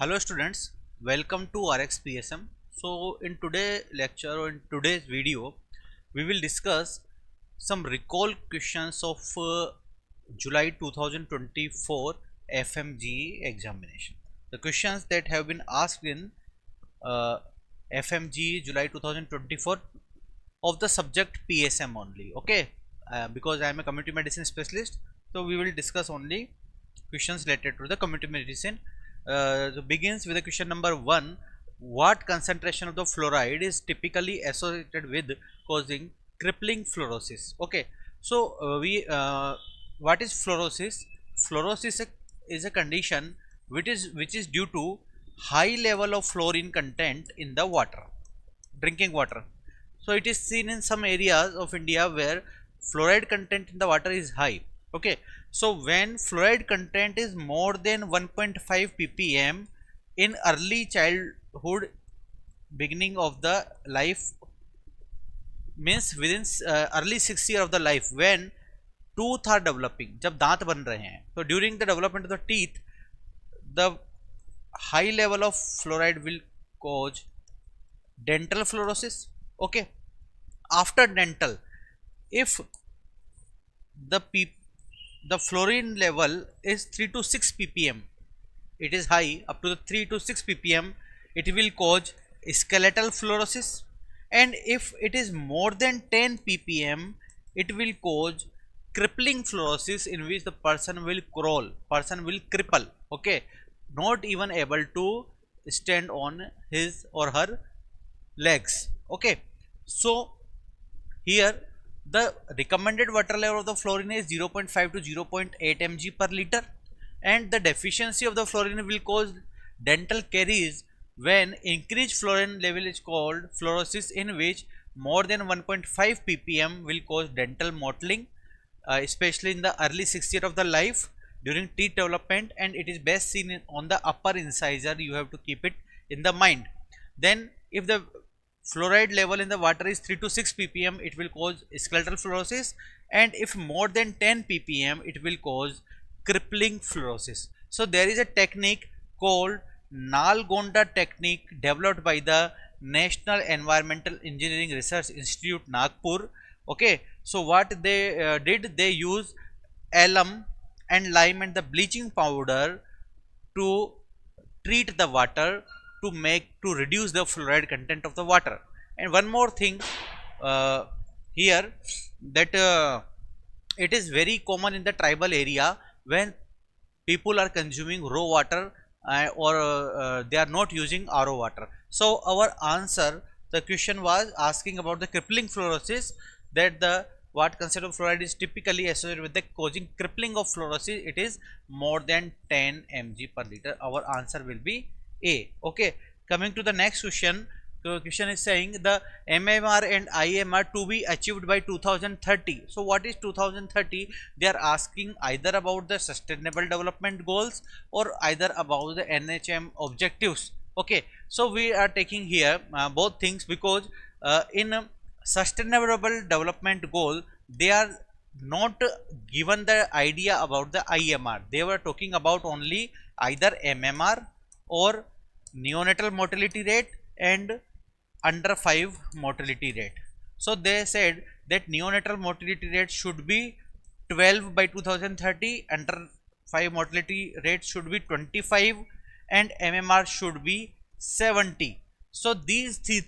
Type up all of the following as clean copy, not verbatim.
Hello students, welcome to RxPSM. So in today's lecture or in today's video, we will discuss some recall questions of July 2024 FMGE examination. The questions that have been asked in uh, FMGE July 2024 of the subject PSM only. Okay, because I am a community medicine specialist, so we will discuss only questions related to the community medicine. So begins with the question number 1. What concentration of the fluoride is typically associated with causing crippling fluorosis? Okay, so what is fluorosis? Fluorosis is a condition which is due to high level of fluorine content in the water, drinking water. So it is seen in some areas of India where fluoride content in the water is high. Okay, so when fluoride content is more than 1.5 ppm in early childhood, beginning of the life, means within early 6 year of the life, when tooth are developing, जब दांत बन रहे हैं, so during the development of the teeth, the high level of fluoride will cause dental fluorosis. Okay, after dental, if the the fluorine level is 3 to 6 ppm, it is high up to the 3 to 6 ppm, it will cause skeletal fluorosis, and if it is more than 10 ppm, it will cause crippling fluorosis, in which the person will crawl, person will cripple. Okay, not even able to stand on his or her legs. Okay, so here the recommended water level of the fluorine is 0.5 to 0.8 mg per liter, and the deficiency of the fluorine will cause dental caries when increased fluorine level is called fluorosis, in which more than 1.5 ppm will cause dental mottling, especially in the early 6th year of the life during teeth development, and it is best seen on the upper incisor. You have to keep it in the mind. Then if the fluoride level in the water is 3 to 6 ppm, it will cause skeletal fluorosis, and if more than 10 ppm, it will cause crippling fluorosis. So there is a technique called Nalgonda technique developed by the National Environmental Engineering Research Institute, Nagpur. Okay, so what they did, they use alum and lime and the bleaching powder to treat the water to reduce the fluoride content of the water. And one more thing uh, here, that it is very common in the tribal area when people are consuming raw water, or they are not using RO water. So our answer, the question was asking about the crippling fluorosis, that the what concept of fluoride is typically associated with the causing crippling of fluorosis, it is more than 10 mg per liter. Our answer will be A. Okay, coming to the next question. The question is saying the MMR and IMR to be achieved by 2030. So what is 2030? They are asking either about the sustainable development goals or either about the NHM objectives. Okay, so we are taking here both things, because in sustainable development goal, they are not given the idea about the IMR. They were talking about only either MMR or neonatal mortality rate and under 5 mortality rate. So they said that neonatal mortality rate should be 12 by 2030, under 5 mortality rate should be 25, and MMR should be 70. So these three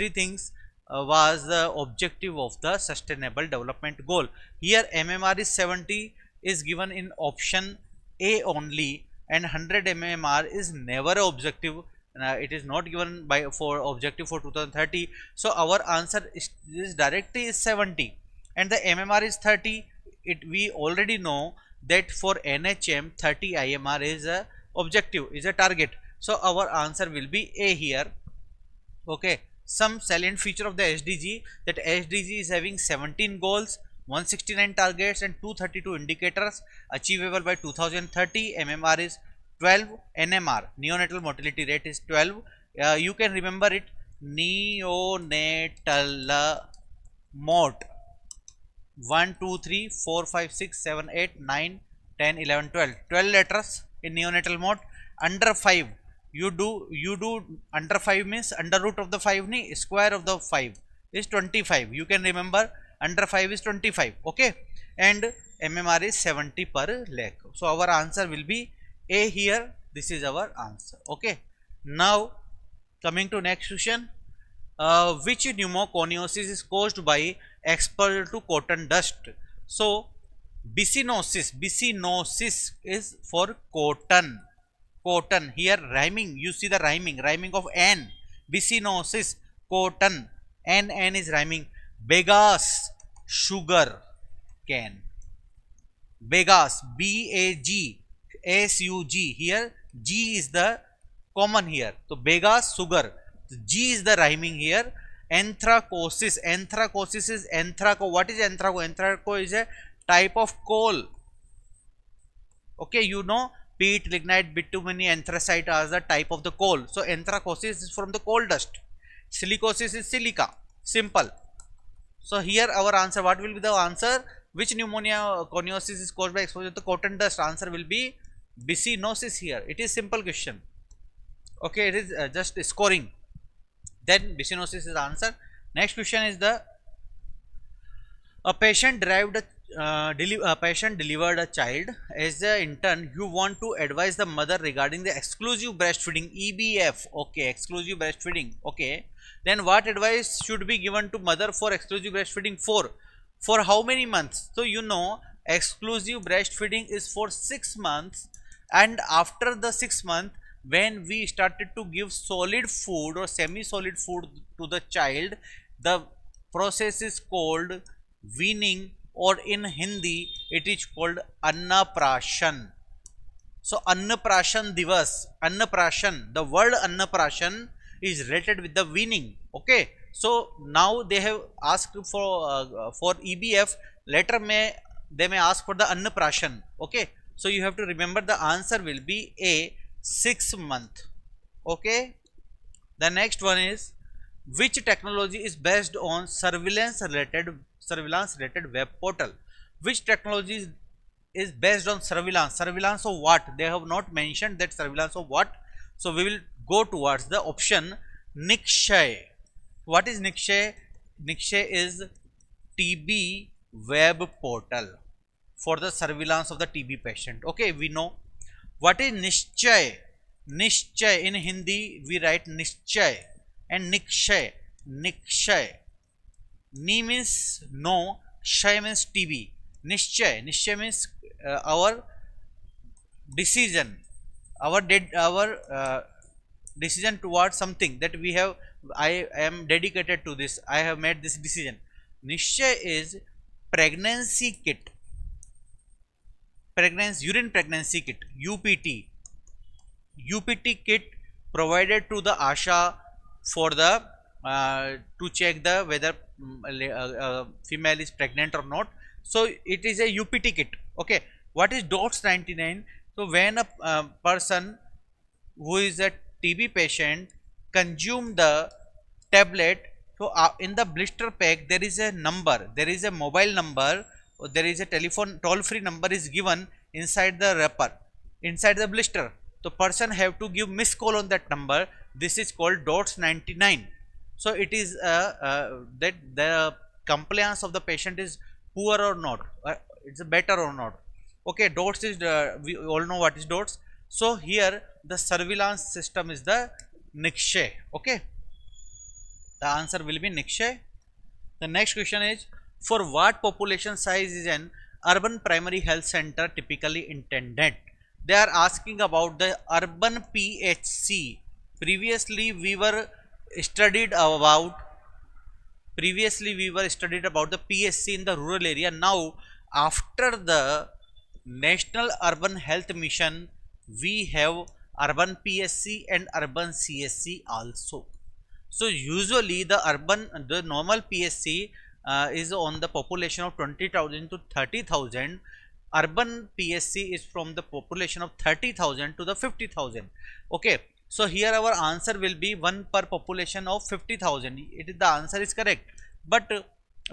things was the objective of the sustainable development goal. Here MMR is 70 is given in option A only, and 100 MMR is never objective. It is not given by for objective for 2030. So our answer is directly is 70, and the MMR is 30. It we already know that for NHM 30 IMR is a objective, is a target. So our answer will be A here. Okay, some salient feature of the SDG, that SDG is having 17 goals, 169 targets and 232 indicators achievable by 2030. MMR is 12, NMR neonatal mortality rate is 12. You can remember it, neonatal mort 1 2 3 4 5 6 7 8 9 10 11 12 12 letters in neonatal mort. Under 5 you do under 5 means under root of the 5 ni square of the 5 is 25. You can remember under 5 is 25. Okay, and mmr is 70 per lakh. So our answer will be A here. This is our answer. Okay, now coming to next question. Which pneumoconiosis is caused by exposure to cotton dust? So Bicynosis is for cotton here rhyming. You see the rhyming of n. Bicynosis, cotton, n is rhyming. Begas, sugar cane. Begas, BAGSUG, here G is the common here. So Begas, sugar, G is the rhyming here. Anthracosis is anthraco. What is anthraco? Anthraco is a type of coal. Okay, you know peat, lignite, bitumen, anthracite are the type of the coal. So anthracosis is from the coal dust. Silicosis is silica. Simple. So here our answer, what will be the answer? Which pneumoconiosis is caused by exposure to cotton dust? Answer will be bicynosis here. It is simple question. Okay, it is just scoring. Then bicynosis is the answer. Next question is the a patient delivered a child. As an intern, you want to advise the mother regarding the exclusive breastfeeding, EBF. Okay, exclusive breastfeeding. Okay, then what advice should be given to mother for exclusive breastfeeding? For how many months? So you know exclusive breastfeeding is for 6 months, and after the 6 months, when we started to give solid food or semi-solid food to the child, the process is called weaning, or in Hindi it is called Annaprashan. So Annaprashan Divas, Annaprashan, the word Annaprashan is related with the weaning. Okay, so now they have asked for EBF. Later they may ask for the Annaprashan. Okay, so you have to remember the answer will be A, 6 month. Okay, the next one is, which technology is based on surveillance related web portal? Which technology is based on surveillance? Surveillance of what? They have not mentioned that surveillance of what. So we will go towards the option Nikshay. What is Nikshay? Nikshay is TB web portal for the surveillance of the TB patient. Okay, we know. What is Nischay? Nischay, in Hindi we write Nischay, and Nikshay. Ni means no, Shay means TB. Nischay means our decision, our decision towards something that we have. I am dedicated to this. I have made this decision. Nischay is pregnancy kit. Urine pregnancy kit, UPT. UPT kit provided to the ASHA for the to check the whether female is pregnant or not. So it is a UPT kit. Okay, what is DOTS 99? So when a person who is a TB patient consume the tablet, so in the blister pack there is a number, there is a mobile number, or there is a telephone toll-free number is given inside the wrapper, inside the blister. So person have to give missed call on that number. This is called DOTS 99. So it is that the compliance of the patient is poor or not, it's better or not. Okay, DOTS is we all know what is DOTS. So here the surveillance system is the Nikshay. Okay, the answer will be Nikshay. The next question is, for what population size is an urban primary health center typically intended? They are asking about the urban PHC. Previously we were studied about the PSC in the rural area. Now after the National Urban Health Mission, we have urban PSC and urban CSC also. So usually the normal PSC is on the population of 20,000 to 30,000. Urban PSC is from the population of 30,000 to the 50,000. Okay, so here our answer will be 1 per population of 50,000. It is, the answer is correct, but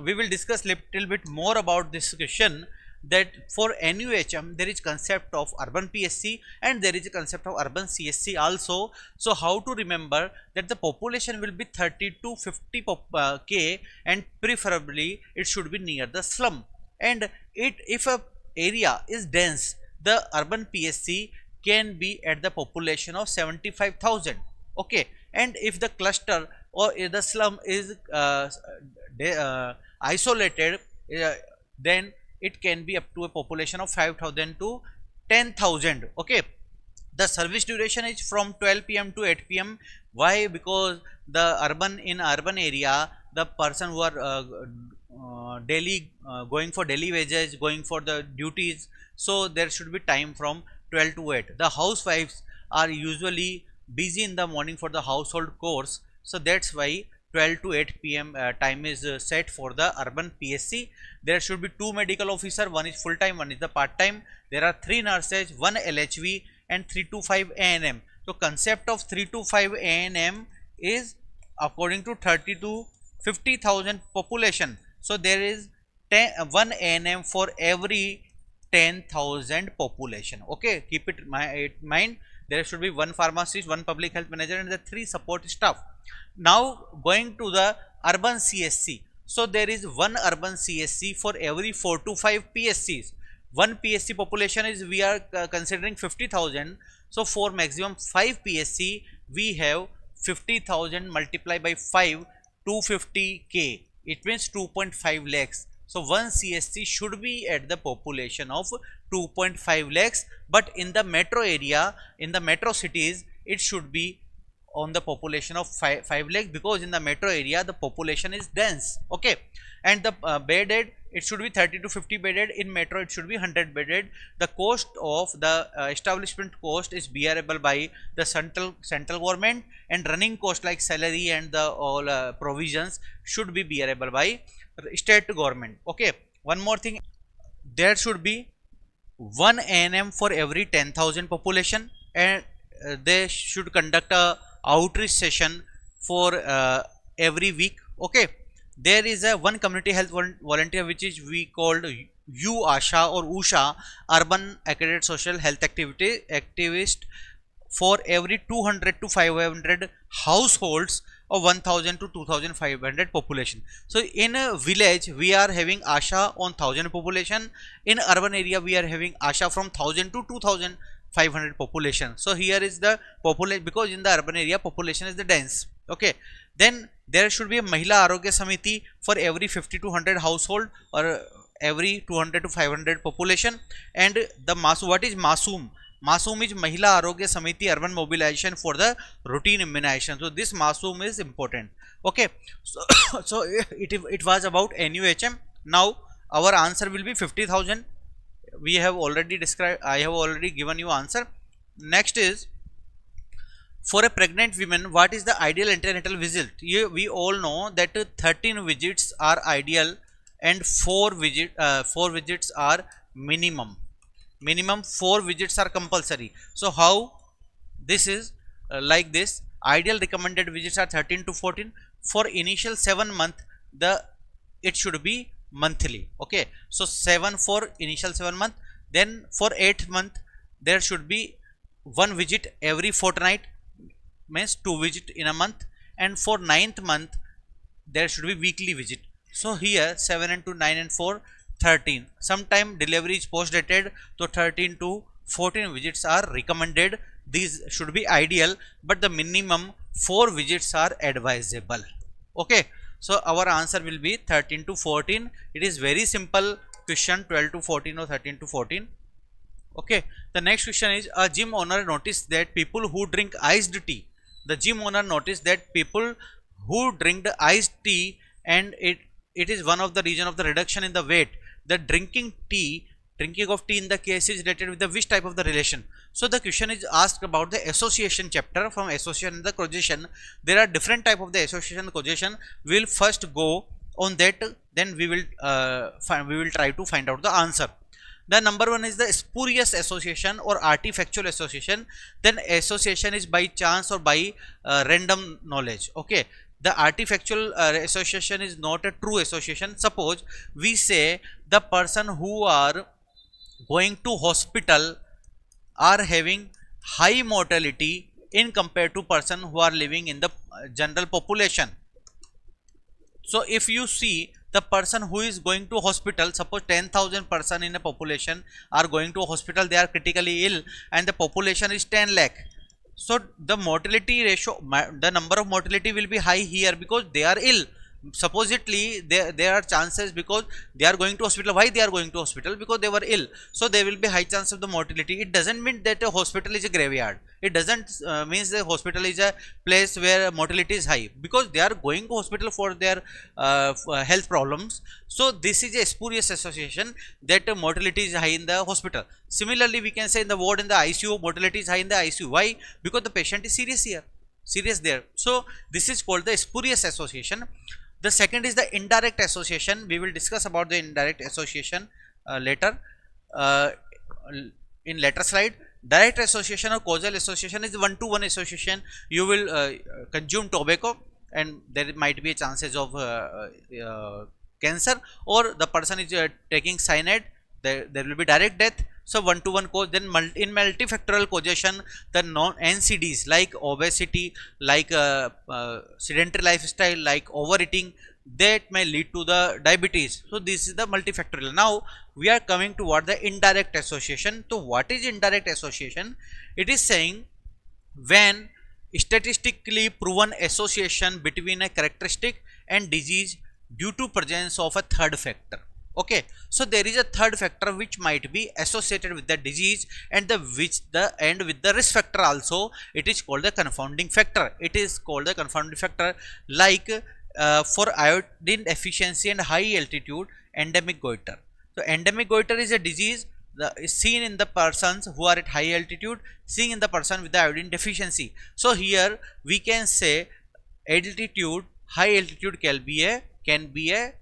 we will discuss little bit more about this question. that for NUHM there is concept of urban PSC and there is a concept of urban CSC also. So how to remember that the population will be 30 to 50 K, and preferably it should be near the slum, and if a area is dense, the urban PSC can be at the population of 75,000. Okay, and if the cluster or if the slum is isolated, then it can be up to a population of 5,000 to 10,000. Okay, the service duration is from 12 p.m. to 8 p.m. Why? Because the urban area, the person who are daily going for daily wages, going for the duties, so there should be time from 12 to 8. The housewives are usually busy in the morning for the household chores, so that's why 12 to 8 p.m. Time is set for the urban PSC. There should be 2 medical officer, one is full time, one is the part time. There are 3 nurses, 1 LHV and 3 to 5 ANM. So concept of 3 to 5 ANM is according to 30 to 50,000 population. So there is 1 ANM for every 10,000 population. Okay, keep it in mind. There should be 1 pharmacist, 1 public health manager and the 3 support staff. Now going to the urban CSC. So there is 1 urban CSC for every 4 to 5 PSCs. 1 PSC population is, we are considering 50,000. So for maximum 5 PSC we have 50,000 multiplied by 5, 250K. It means 2.5 lakhs. So 1 CSC should be at the population of 2.5 lakhs, but in the metro area, in the metro cities, it should be on the population of 5 lakhs, because in the metro area the population is dense. Okay, and the bedded, it should be 30 to 50 bedded. In metro it should be 100 bedded. The cost of the establishment cost is bearable by the central government, and running cost like salary and the all provisions should be bearable by state government. Okay, one more thing, there should be 1 ANM for every 10,000 population, and they should conduct a outreach session for every week. Okay, there is a 1 community health volunteer which is we called UASHA or USHA, urban accredited social health activist, for every 200 to 500 households of 1,000 to 2,500 population. So in a village we are having ASHA on 1,000 population. In urban area we are having ASHA from 1,000 to 2,500 population. So here is the population, because in the urban area population is the dense. Okay, then there should be a Mahila Arogya Samiti for every 50 to 100 household or every 200 to 500 population. And the what is Masoom? Masoom is Mahila Arogya Samiti urban mobilization for the routine immunization. So this Masoom is important. Okay, so it was about NUHM. Now our answer will be 50,000. We have already described, I have already given you answer. Next is, for a pregnant woman, what is the ideal antenatal visit? We all know that 13 visits are ideal and 4 visits are minimum. 4 visits are compulsory. So how this is like this, ideal recommended visits are 13 to 14. For initial 7 month, it should be monthly. Okay, so 7 for initial 7 month. Then for 8th month there should be 1 visit every fortnight, means 2 visit in a month. And for 9th month there should be weekly visit. So here 7 and 2, 9 and 4, 13. Sometime delivery is post dated, so 13 to 14 visits are recommended. These should be ideal, but the minimum 4 visits are advisable. Okay, so our answer will be 13 to 14. It is very simple question, 12 to 14 or 13 to 14. Okay, the next question is, a gym owner noticed that people who drink iced tea, the gym owner noticed that people who drink the iced tea, and it is one of the reason of the reduction in the weight. The drinking of tea in the case is related with the which type of the relation? So the question is asked about the association chapter. From association and the causation, there are different type of the association and causation. We will first go on that, then we will try to find out the answer. The number 1 is the spurious association or artifactual association. Then association is by chance or by random knowledge. Okay, the artifactual association is not a true association. Suppose we say the person who are going to hospital are having high mortality in compared to person who are living in the general population. So if you see the person who is going to hospital, suppose 10,000 person in a population are going to hospital, they are critically ill, and the population is 10 lakh. So the mortality ratio, the number of mortality will be high here because they are ill. Supposedly there are chances because they are going to hospital. Why they are going to hospital? Because they were ill, so there will be high chance of the mortality. It doesn't mean that a hospital is a graveyard. It doesn't means the hospital is a place where mortality is high, because they are going to hospital for their health problems. So this is a spurious association that mortality is high in the hospital. Similarly, we can say in the ward in the ICU, mortality is high in the ICU. Why? Because the patient is serious there. So this is called the spurious association. The second is the indirect association. We will discuss about the indirect association later in later slide. Direct association or causal association is one-to-one association. You will consume tobacco and there might be chances of cancer, or the person is taking cyanide, there will be direct death. So one-to-one cause. Then in multifactorial causation, the non-NCDs like obesity, like sedentary lifestyle, like overeating, that may lead to the diabetes. So this is the multifactorial. Now we are coming toward the indirect association. So what is indirect association? It is saying when statistically proven association between a characteristic and disease due to presence of a third factor. Okay, so there is a third factor which might be associated with the disease, and with the risk factor also. It is called the confounding factor. It is called the confounding factor. Like for iodine deficiency and high altitude, endemic goiter. So endemic goiter is a disease is seen in the persons who are at high altitude, seen in the person with the iodine deficiency. So here we can say altitude, high altitude can be a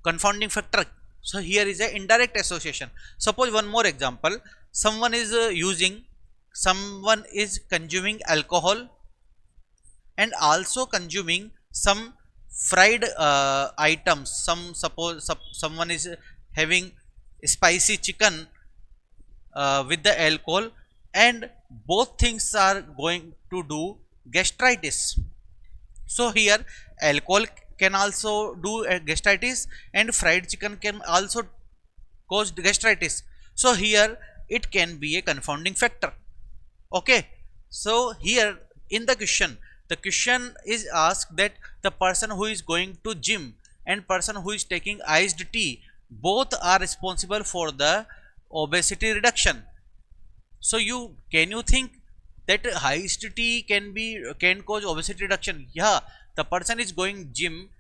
confounding factor. So here is a indirect association. Suppose one more example, someone is consuming alcohol and also consuming some fried items. Suppose someone is having spicy chicken with the alcohol, and both things are going to do gastritis. So here alcohol can also do gastritis and fried chicken can also cause gastritis. So here it can be a confounding factor. Okay, so here in the question is asked that the person who is going to gym and person who is taking iced tea, both are responsible for the obesity reduction. So can you think that iced tea can cause obesity reduction? Yeah, the person is going gym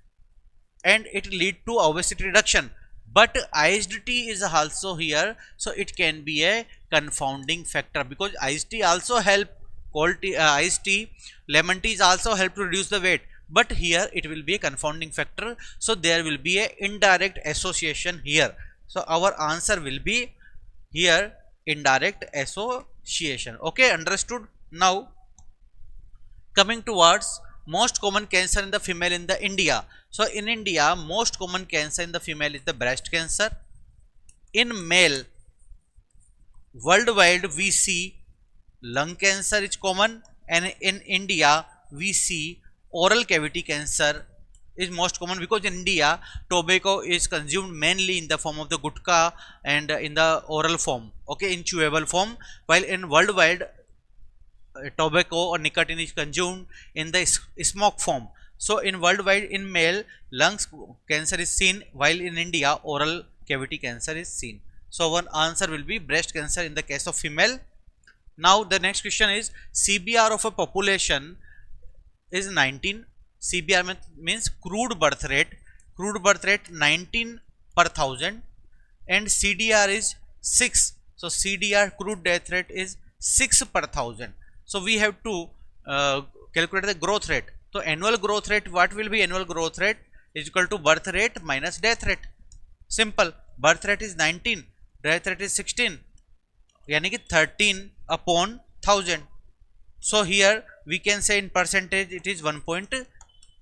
and it lead to obesity reduction, but iced tea is also here, so it can be a confounding factor, because iced tea also help, cold tea, iced tea, lemon tea is also help to reduce the weight, but here it will be a confounding factor. So there will be a indirect association here. So our answer will be here indirect association. Okay, understood? Now coming towards most common cancer in the female in the India. So in India, most common cancer in the female is the breast cancer. In male, worldwide we see lung cancer is common, and in India we see oral cavity cancer is most common, because in India tobacco is consumed mainly in the form of the gutka and in the oral form, okay, in chewable form, while in worldwide tobacco or nicotine is consumed in the smoke form. So in worldwide, in male, lungs cancer is seen, while in India oral cavity cancer is seen. So one answer will be breast cancer in the case of female. Now the next question is CBR of a population is 19. CBR means crude birth rate. Crude birth rate 19 per thousand, and CDR is 6. So CDR, crude death rate, is 6 per thousand. So we have to calculate the growth rate. So annual growth rate, what will be annual growth rate? Is equal to birth rate minus death rate. Simple. Birth rate is 19, death rate is 16, yani ki 13 upon 1000. So here we can say in percentage it is 1.6.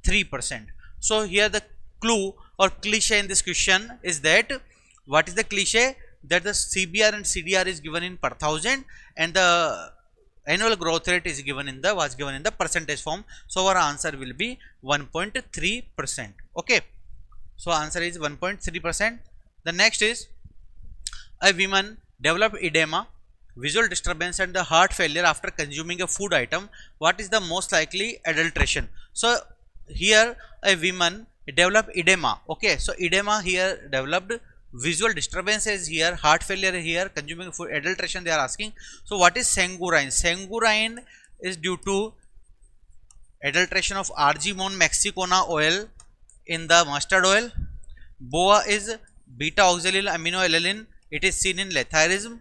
3%. So here the clue or cliche in this question is that, what is the cliche? That the CBR and CDR is given in per thousand, and the annual growth rate is given in the percentage form. So our answer will be 1.3%. Okay, so answer is 1.3%. The next is, a woman developed edema, visual disturbance and the heart failure after consuming a food item. What is the most likely adulteration? So here a woman developed edema. Okay, so edema here developed, visual disturbances here, heart failure here, consuming food, adulteration they are asking. So what is sanguine? Sanguine is due to adulteration of argemone mexicana oil in the mustard oil. BOA is beta oxalyl aminoallyl. It is seen in letharism.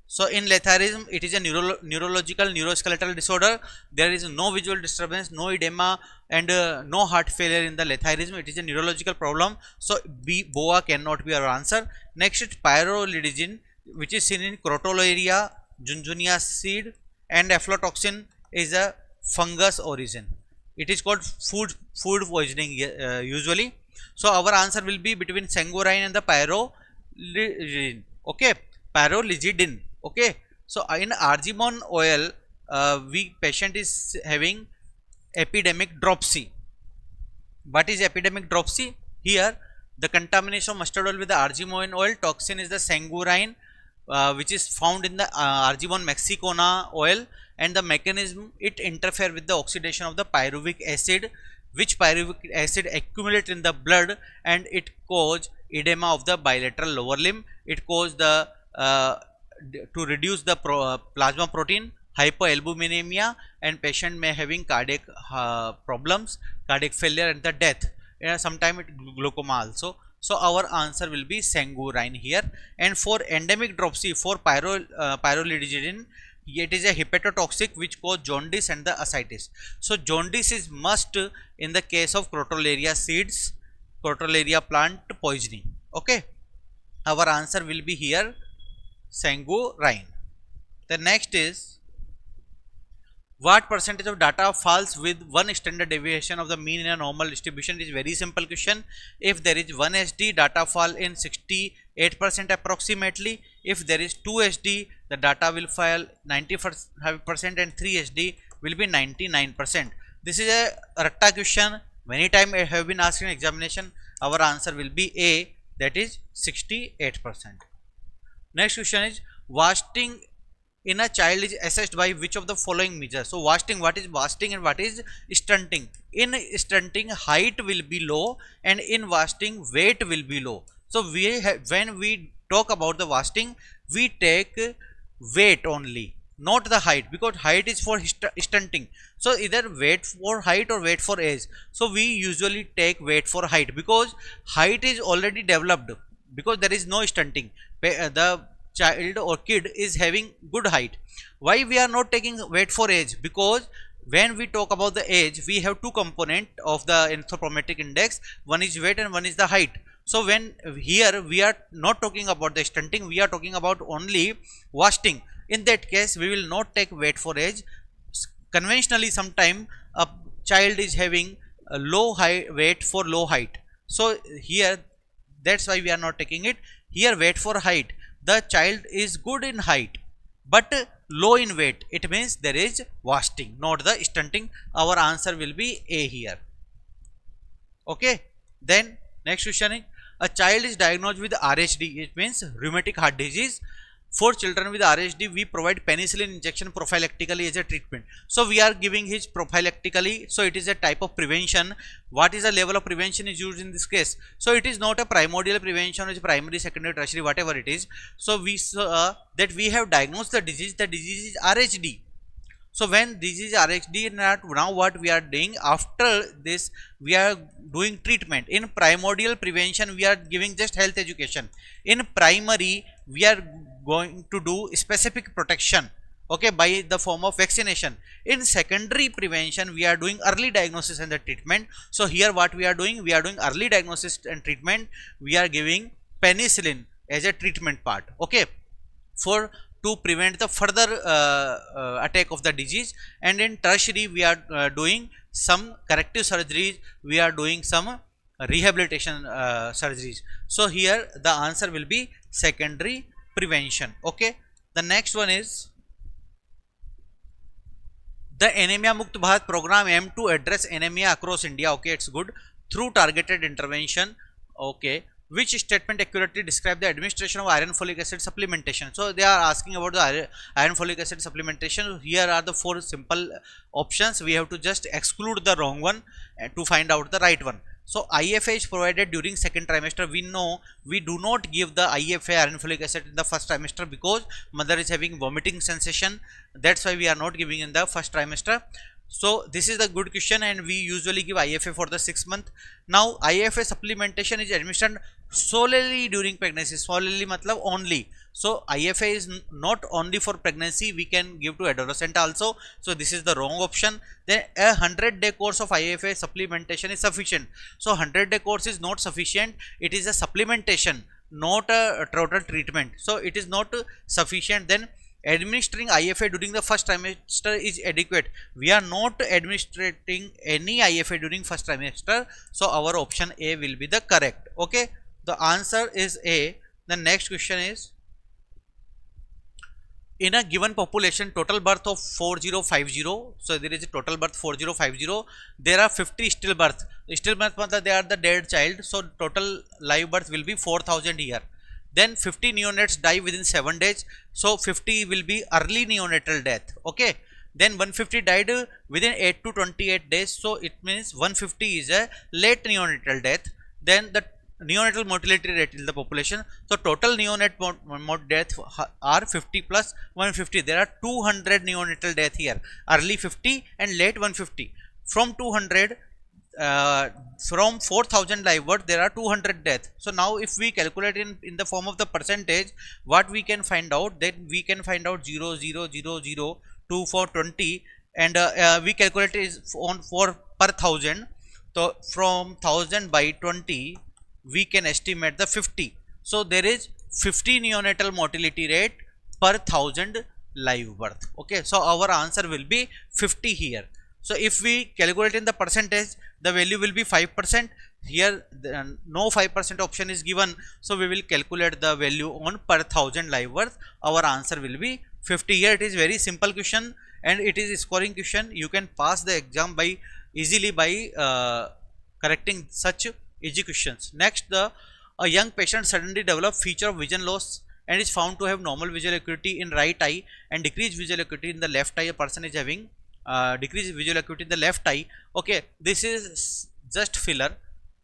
So in letharism, it is a neurological neuroskeletal disorder. There is no visual disturbance, no edema, and no heart failure in the letharism. It is a neurological problem. So BOA cannot be our answer. Next is pyrrolidine, which is seen in crotalaria, junjuniaceae, and aflatoxin is a fungus origin. It is called food poisoning usually. So our answer will be between sanguine and the pyrrolidine. Okay, pyrrolidine. Okay, so in argemone oil, patient is having epidemic dropsy. What is epidemic dropsy? Here the contamination of mustard oil with the argemone oil toxin is the sanguine, which is found in the argemone mexicana oil, and the mechanism, it interfere with the oxidation of the pyruvic acid, which pyruvic acid accumulate in the blood, and it cause edema of the bilateral lower limb. It cause the to reduce the plasma protein, hypoalbuminemia, and patient may having cardiac problems, cardiac failure, and the death. Sometime it glaucoma also. So our answer will be sanguine here. And for endemic dropsy, for pyrrolidine, it is a hepatotoxic which cause jaundice and the ascites. So jaundice is must in the case of crotalaria seeds, crotalaria plant poisoning. Okay, our answer will be here sanguine. The next is, what percentage of data falls with one standard deviation of the mean in a normal distribution? It is very simple question. If there is 1 SD, data fall in 68% approximately. If there is 2 SD, the data will fall 95%, and 3 SD will be 99%. This is a ratta question. Many times it have been asked in examination. Our answer will be A, that is 68%. Next question is, wasting in a child is assessed by which of the following measures? So wasting, what is wasting and what is stunting? In stunting, height will be low, and in wasting, weight will be low. So when we talk about the wasting, we take weight only, not the height, because height is for stunting. So either weight for height or weight for age. So we usually take weight for height, because height is already developed, because there is no stunting. The child or kid is having good height. Why we are not taking weight for age? Because when we talk about the age, we have two component of the anthropometric index. One is weight and one is the height. So when here we are not talking about the stunting, we are talking about only wasting. In that case, we will not take weight for age. Conventionally, sometime a child is having a low weight for low height. So here, that's why we are not taking it. Here weight for height, the child is good in height but low in weight, it means there is wasting, not the stunting. Our answer will be A here. Okay, then next question is, a child is diagnosed with RHD, it means rheumatic heart disease. For children with RHD, we provide penicillin injection prophylactically as a treatment. So we are giving his prophylactically, so it is a type of prevention. What is the level of prevention is used in this case? So it is not a primordial prevention, it's primary, secondary, tertiary, whatever it is. So we saw that we have diagnosed the disease is RHD. So when disease RHD, now what we are doing after this, we are doing treatment. In primordial prevention, we are giving just health education. In primary, we are going to do specific protection, okay, by the form of vaccination. In secondary prevention, we are doing early diagnosis and the treatment. So here what we are doing early diagnosis and treatment. We are giving penicillin as a treatment part, okay, for to prevent the further attack of the disease. And in tertiary, we are doing some corrective surgeries, we are doing some rehabilitation surgeries. So here the answer will be secondary prevention. Okay, the next one is the Anemia Mukt Bharat program aim to address anemia across India. Okay, it's good through targeted intervention. Okay, which statement accurately describe the administration of iron folic acid supplementation? So they are asking about the iron folic acid supplementation. Here are the four simple options. We have to just exclude the wrong one to find out the right one. So IFA is provided during second trimester. We know we do not give the IFA, iron folic acid, in the first trimester because mother is having vomiting sensation. That's why we are not giving in the first trimester. So this is the good question, and we usually give IFA for the 6 month. Now IFA supplementation is administered solely during pregnancy. Solely matlab only. So IFA is not only for pregnancy, we can give to adolescent also. So this is the wrong option. Then a 100-day course of IFA supplementation is sufficient. So 100-day course is not sufficient. It is a supplementation, not a total treatment. So it is not sufficient. Then administering IFA during the first trimester is adequate. We are not administering any IFA during first trimester. So our option A will be the correct. Okay, the answer is A. The next question is, in a given population total birth of 4050, so there is a total birth 4050, there are 50 stillbirth. Stillbirth means they are the dead child, so total live birth will be 4000 here. Then 50 neonates die within 7 days, so 50 will be early neonatal death. Okay, then 150 died within 8 to 28 days, so it means 150 is a late neonatal death. Then the neonatal mortality rate in the population, so total neonate death are 50 plus 150. There are 200 neonatal death here, early 50 and late 150. From 200, from 4000 live birth, there are 200 death. So now if we calculate in the form of the percentage, what we can find out, that we can find out 0.0002 for 20, and we calculate is on for per thousand. So from 1000 by 20, we can estimate the 50. So there is 50 neonatal mortality rate per 1000 live birth. Okay, so our answer will be 50 here. So if we calculate in the percentage, the value will be 5%. Here no 5% option is given, so we will calculate the value on per 1000 live birth. Our answer will be 50. Here it is very simple question, and it is a scoring question. You can pass the exam by easily by correcting such easy questions. Next, a young patient suddenly develops feature of vision loss and is found to have normal visual acuity in right eye and decreased visual acuity in the left eye. A person is having decreased visual acuity in the left eye. Okay, this is just filler.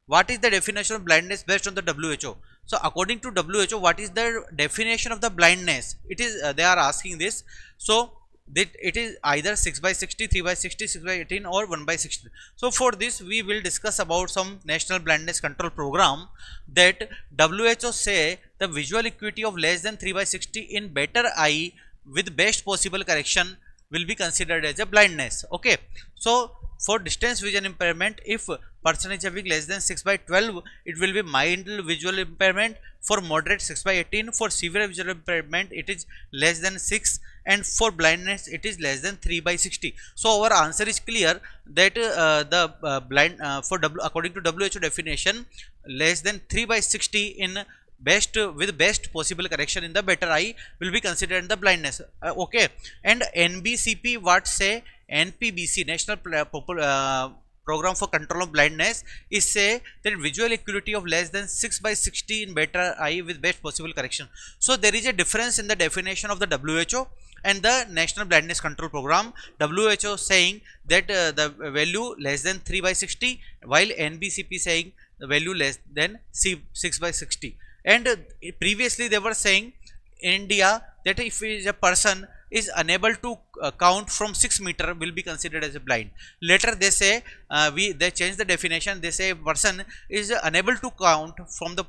What is the definition of blindness based on the WHO? So according to WHO, what is the definition of the blindness? It is they are asking this. So that it is either 6 by 60, 3 by 60, 6 by 18 or 1 by 60. So for this we will discuss about some national blindness control program, that WHO say the visual acuity of less than 3 by 60 in better eye with best possible correction will be considered as a blindness. Okay, so for distance vision impairment, if person is having less than 6 by 12, it will be mild visual impairment. For moderate 6 by 18, for severe visual impairment it is less than 6, and for blindness it is less than 3 by 60. So our answer is clear that according to WHO definition, less than 3 by 60 in best with best possible correction in the better eye will be considered in the blindness. Okay, and NBCP what say, NPBC National Program for Control of Blindness is say that visual acuity of less than 6 by 60 in better eye with best possible correction. So there is a difference in the definition of the WHO and the National Blindness Control Program. WHO saying that the value less than 3 by 60, while NBCP saying the value less than 6 by 60. And previously they were saying in India that if a person is unable to count from 6 meter will be considered as a blind. Later they say they change the definition. They say person is unable to count from the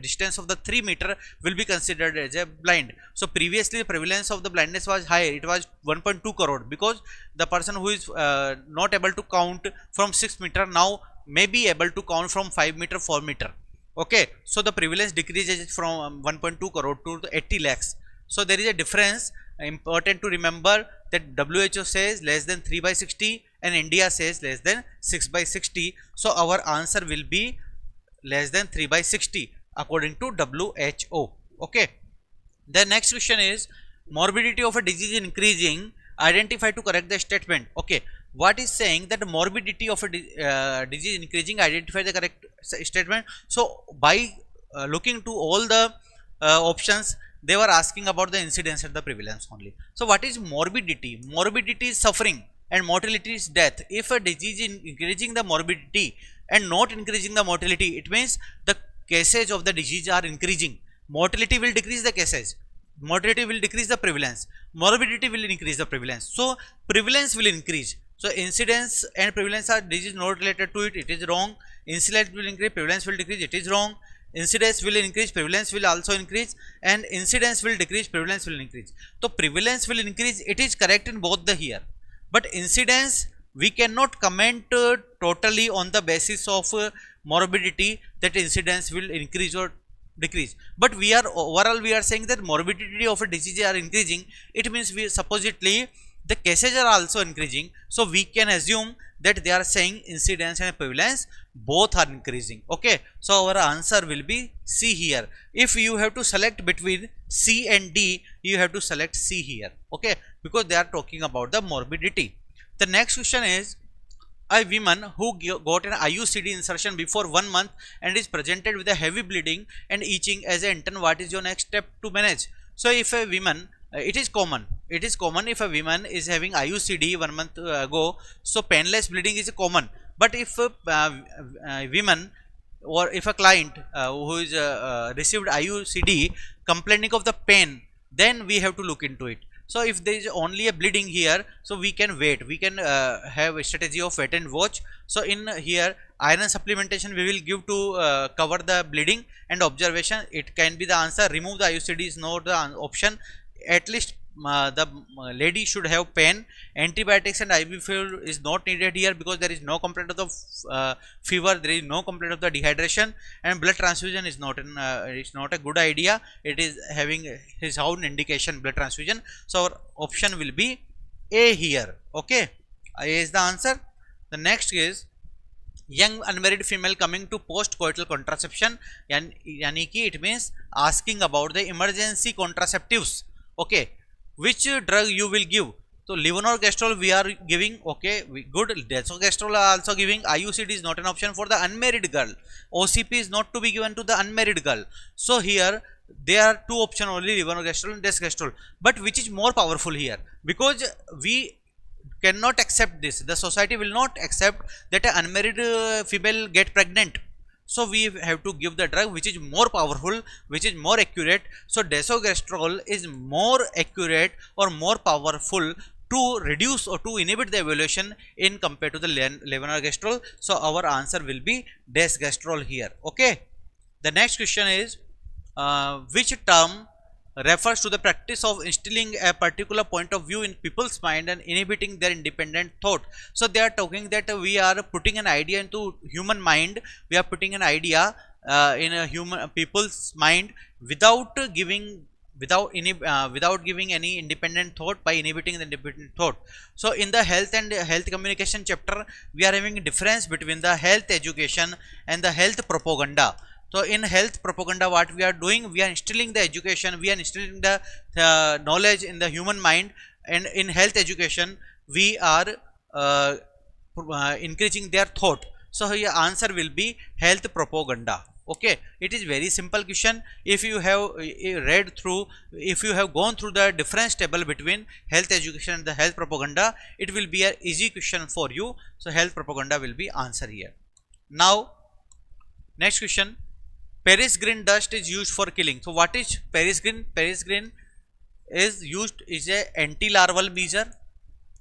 distance of the 3 meter will be considered as a blind. So previously the prevalence of the blindness was high. It was 1.2 crore because the person who is not able to count from 6 meter now may be able to count from 5 meter, 4 meter. Okay, so the prevalence decreases from 1.2 crore to 80 lakhs. So there is a difference. Important to remember that WHO says less than 3 by 60 and India says less than 6/60. So our answer will be less than 3/60 according to WHO. Okay. The next question is morbidity of a disease increasing. Identify to correct the statement. Okay. What is saying that morbidity of a disease increasing? Identify the correct statement. So by looking to all the options, they were asking about the incidence and the prevalence only. So what is morbidity? Morbidity is suffering and mortality is death. If a disease is increasing the morbidity and not increasing the mortality, it means the cases of the disease are increasing. Mortality will decrease the cases. Mortality will decrease the prevalence. Morbidity will increase the prevalence. So prevalence will increase. So incidence and prevalence are disease not related to it. It is wrong. Incidence will increase, prevalence will decrease. It is wrong. Incidence will increase, prevalence will also increase, and incidence will decrease, prevalence will increase. So prevalence will increase, it is correct in both the here, but incidence we cannot comment totally on the basis of morbidity that incidence will increase or decrease. But we are overall we are saying that morbidity of a disease are increasing. It means we supposedly the cases are also increasing, so we can assume that they are saying incidence and prevalence both are increasing. Okay, so our answer will be C here. If you have to select between C and D, you have to select C here. Okay, because they are talking about the morbidity. The next question is a woman who got an IUCD insertion before 1 month and is presented with a heavy bleeding and itching as an intern. What is your next step to manage? So if a woman, it is common if a woman is having IUCD 1 month ago, so painless bleeding is common. But if a woman or if a client who is received IUCD complaining of the pain, then we have to look into it. So if there is only a bleeding here, so we can wait, we can have a strategy of wait and watch. So in here iron supplementation we will give to cover the bleeding and observation. It can be the answer. Remove the IUCD is not the option. At least the lady should have pain. Antibiotics and IV fluid is not needed here because there is no complaint of the fever, there is no complaint of the dehydration, and blood transfusion is not it's not a good idea. It is having his own indication, blood transfusion. So our option will be A here. Okay, A is the answer. The next is young unmarried female coming to post-coital contraception, yani ki it means asking about the emergency contraceptives. Okay, which drug you will give? So levonorgestrel we are giving. Okay, good. Desogestrel are also giving. IUCD is not an option for the unmarried girl. OCP is not to be given to the unmarried girl. So here there are two options only, levonorgestrel and desogestrel. But which is more powerful here? Because we cannot accept this. The society will not accept that an unmarried female get pregnant. So we have to give the drug which is more powerful, which is more accurate. So desogestrel is more accurate or more powerful to reduce or to inhibit the evolution in compared to the levonorgestrel. So our answer will be desogestrel here. Okay. The next question is which term refers to the practice of instilling a particular point of view in people's mind and inhibiting their independent thought. So they are talking that we are putting an idea into human mind. We are putting an idea in a human people's mind without giving any independent thought, by inhibiting the independent thought. So in the health and health communication chapter, we are having a difference between the health education and the health propaganda. So in health propaganda, what we are doing, we are instilling the education, we are instilling the knowledge in the human mind, and in health education we are increasing their thought. So your answer will be health propaganda. Okay, it is very simple question. If you have read through, if you have gone through the difference table between health education and the health propaganda, it will be an easy question for you. So health propaganda will be answer here. Now next question. Paris green dust is used for killing. So what is Paris green? Paris green is used is a anti-larval measure.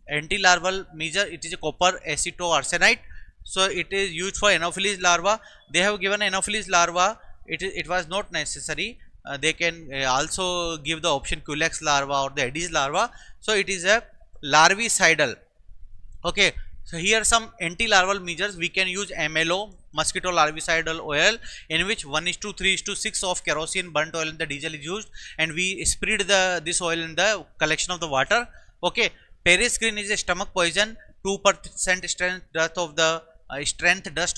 Anti-larval measure, it is a copper acetoarsenite. So it is used for Anopheles larva. They have given Anopheles larva. It was not necessary. They can also give the option Culex larva or the Aedes larva. So it is a larvicidal. Okay. So here some anti-larval measures. We can use MLO, mosquito larvicidal oil, in which 1:3:6 of kerosene, burnt oil and the diesel is used, and we spread this oil in the collection of the water. Okay. Paris green is a stomach poison. 2% strength dust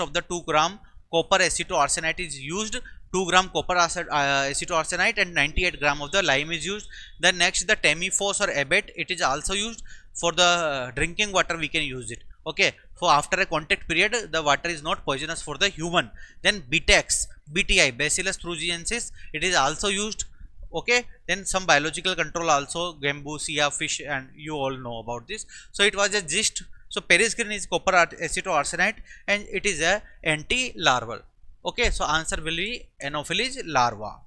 of the 2 gram copper acetoarsenite is used. 2 gram copper acetoarsenite and 98 gram of the lime is used. Then next the Tamifos or abate, it is also used for the drinking water, we can use it. Okay, so after a contact period the water is not poisonous for the human. Then Btex, BTI, Bacillus thuringiensis, it is also used. Okay, then some biological control also, Gambusia fish, and you all know about this. So it was a gist. So periscreen is copper acetoarsenite and it is a anti-larval. Okay, so answer will be Anopheles larva.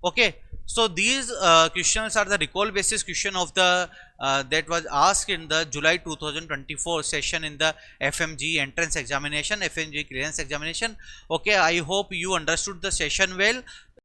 Okay, so these questions are the recall basis question of the that was asked in the July 2024 session in the FMG entrance examination, FMG clearance examination. Okay, I hope you understood the session well.